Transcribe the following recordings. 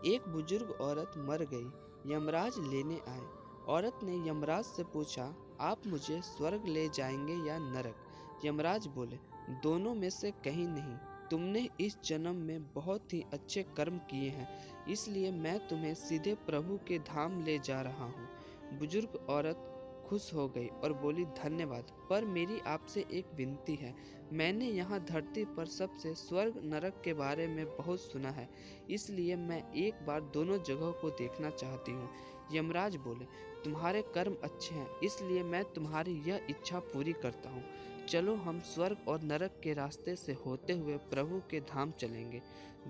एक बुजुर्ग औरत मर गई। यमराज लेने आए। औरत ने यमराज से पूछा, आप मुझे स्वर्ग ले जाएंगे या नरक? यमराज बोले, दोनों में से कहीं नहीं। तुमने इस जन्म में बहुत ही अच्छे कर्म किए हैं, इसलिए मैं तुम्हें सीधे प्रभु के धाम ले जा रहा हूँ। बुजुर्ग औरत खुश हो गई और बोली, धन्यवाद, पर मेरी आपसे एक विनती है। मैंने यहाँ धरती पर सबसे स्वर्ग नरक के बारे में बहुत सुना है, इसलिए मैं एक बार दोनों जगहों को देखना चाहती हूँ। यमराज बोले, तुम्हारे कर्म अच्छे हैं, इसलिए मैं तुम्हारी यह इच्छा पूरी करता हूँ। चलो हम स्वर्ग और नरक के रास्ते से होते हुए प्रभु के धाम चलेंगे।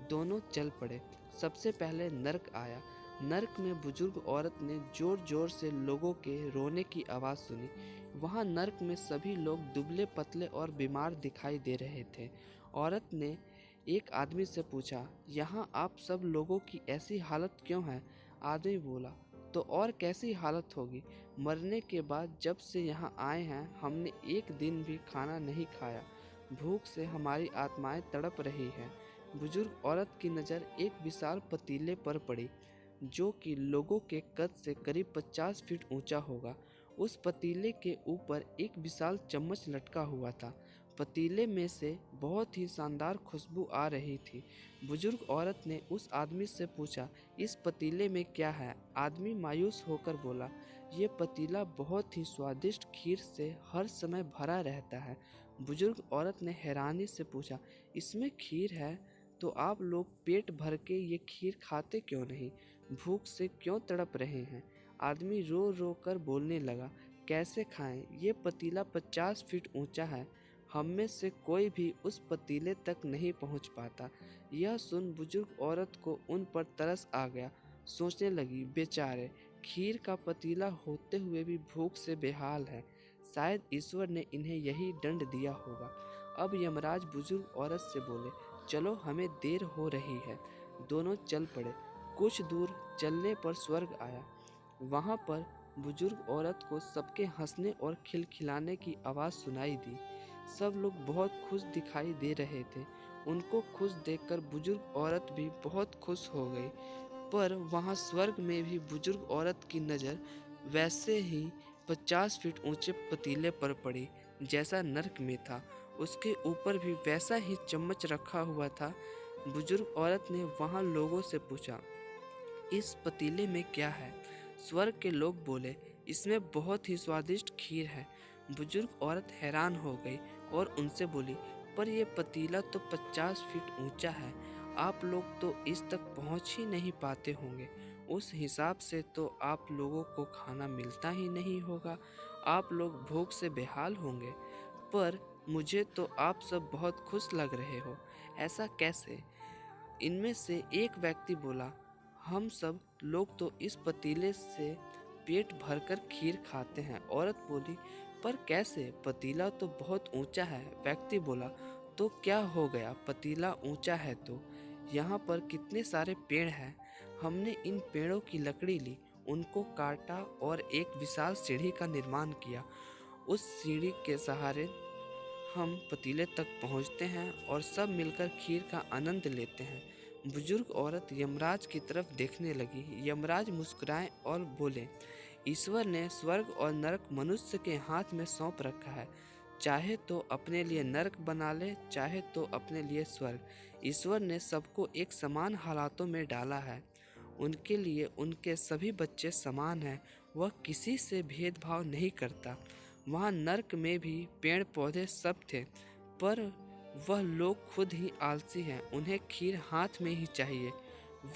दोनों चल पड़े। सबसे पहले नरक आया। नरक में बुजुर्ग औरत ने जोर जोर से लोगों के रोने की आवाज़ सुनी। वहाँ नरक में सभी लोग दुबले पतले और बीमार दिखाई दे रहे थे। औरत ने एक आदमी से पूछा, यहाँ आप सब लोगों की ऐसी हालत क्यों है? आदमी बोला, तो और कैसी हालत होगी? मरने के बाद जब से यहाँ आए हैं हमने एक दिन भी खाना नहीं खाया। भूख से हमारी आत्माएं तड़प रही हैं। बुजुर्ग औरत की नज़र एक विशाल पतीले पर पड़ी, जो कि लोगों के कद से करीब 50 फीट ऊंचा होगा। उस पतीले के ऊपर एक विशाल चम्मच लटका हुआ था। पतीले में से बहुत ही शानदार खुशबू आ रही थी। बुजुर्ग औरत ने उस आदमी से पूछा, इस पतीले में क्या है? आदमी मायूस होकर बोला, ये पतीला बहुत ही स्वादिष्ट खीर से हर समय भरा रहता है। बुजुर्ग औरत ने हैरानी से पूछा, इसमें खीर है तो आप लोग पेट भर के ये खीर खाते क्यों नहीं? भूख से क्यों तड़प रहे हैं? आदमी रो रो कर बोलने लगा, कैसे खाएं? ये पतीला 50 फीट ऊंचा है, हम में से कोई भी उस पतीले तक नहीं पहुंच पाता। यह सुन बुजुर्ग औरत को उन पर तरस आ गया। सोचने लगी, बेचारे, खीर का पतीला होते हुए भी भूख से बेहाल है। शायद ईश्वर ने इन्हें यही दंड दिया होगा। अब यमराज बुजुर्ग औरत से बोले, चलो हमें देर हो रही है। दोनों चल पड़े। कुछ दूर चलने पर स्वर्ग आया। वहाँ पर बुजुर्ग औरत को सबके हंसने और खिलखिलाने की आवाज़ सुनाई दी। सब लोग बहुत खुश दिखाई दे रहे थे। उनको खुश देखकर बुजुर्ग औरत भी बहुत खुश हो गई। पर वहाँ स्वर्ग में भी बुजुर्ग औरत की नज़र वैसे ही 50 फीट ऊंचे पतीले पर पड़ी जैसा नरक में था। उसके ऊपर भी वैसा ही चम्मच रखा हुआ था। बुजुर्ग औरत ने वहाँ लोगों से पूछा, इस पतीले में क्या है? स्वर्ग के लोग बोले, इसमें बहुत ही स्वादिष्ट खीर है। बुजुर्ग औरत हैरान हो गई और उनसे बोली, पर यह पतीला तो 50 फीट ऊंचा है, आप लोग तो इस तक पहुंच ही नहीं पाते होंगे। उस हिसाब से तो आप लोगों को खाना मिलता ही नहीं होगा, आप लोग भूख से बेहाल होंगे। पर मुझे तो आप सब बहुत खुश लग रहे हो, ऐसा कैसे? इनमें से एक व्यक्ति बोला, हम सब लोग तो इस पतीले से पेट भरकर खीर खाते हैं। औरत बोली, पर कैसे? पतीला तो बहुत ऊंचा है। व्यक्ति बोला, तो क्या हो गया, पतीला ऊंचा है तो यहाँ पर कितने सारे पेड़ हैं। हमने इन पेड़ों की लकड़ी ली, उनको काटा और एक विशाल सीढ़ी का निर्माण किया। उस सीढ़ी के सहारे हम पतीले तक पहुंचते हैं और सब मिलकर खीर का आनंद लेते हैं। बुजुर्ग औरत यमराज की तरफ देखने लगी। यमराज मुस्कुराए और बोले, ईश्वर ने स्वर्ग और नरक मनुष्य के हाथ में सौंप रखा है। चाहे तो अपने लिए नरक बना ले, चाहे तो अपने लिए स्वर्ग। ईश्वर ने सबको एक समान हालातों में डाला है। उनके लिए उनके सभी बच्चे समान हैं। वह किसी से भेदभाव नहीं करता। वहाँ नर्क में भी पेड़ पौधे सब थे, पर वह लोग खुद ही आलसी हैं। उन्हें खीर हाथ में ही चाहिए।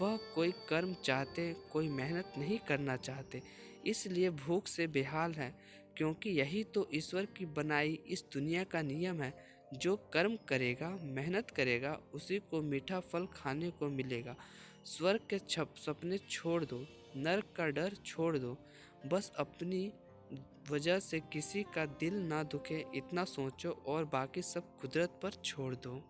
वह कोई कर्म चाहते, कोई मेहनत नहीं करना चाहते, इसलिए भूख से बेहाल हैं। क्योंकि यही तो ईश्वर की बनाई इस दुनिया का नियम है। जो कर्म करेगा, मेहनत करेगा, उसी को मीठा फल खाने को मिलेगा। स्वर्ग के सपने छोड़ दो, नर्क का डर छोड़ दो। बस अपनी वजह से किसी का दिल ना दुखे, इतना सोचो और बाकी सब कुदरत पर छोड़ दो।